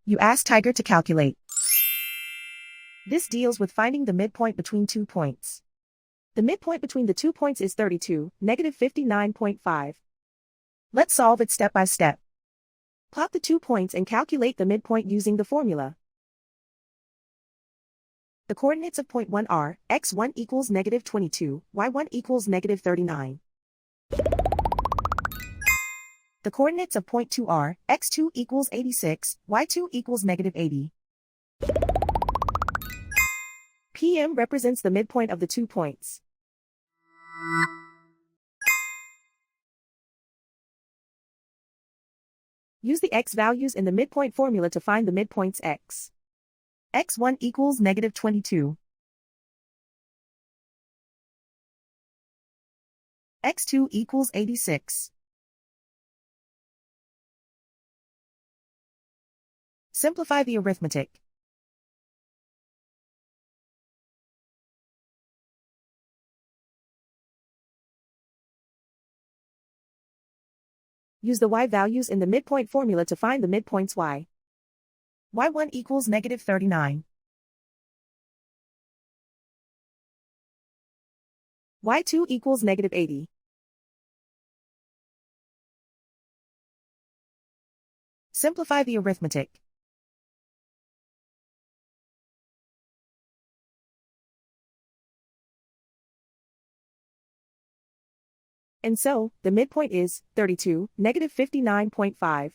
You ask Tiger to calculate. This deals with finding the midpoint between 2 points. The midpoint between the 2 points is 32, negative 59.5. Let's solve it step by step. Plot the 2 points and calculate the midpoint using the formula. The coordinates of point 1 are, x1 equals negative 22, y1 equals negative 39. The coordinates of point 2 are, x2 equals 86, y2 equals negative 80. PM represents the midpoint of the 2 points. Use the x values in the midpoint formula to find the midpoints x. x1 equals negative 22. x2 equals 86. Simplify the arithmetic. Use the y values in the midpoint formula to find the midpoints y. y1 equals negative 39. y2 equals negative 80. Simplify the arithmetic. And so, the midpoint is 32, negative 59.5.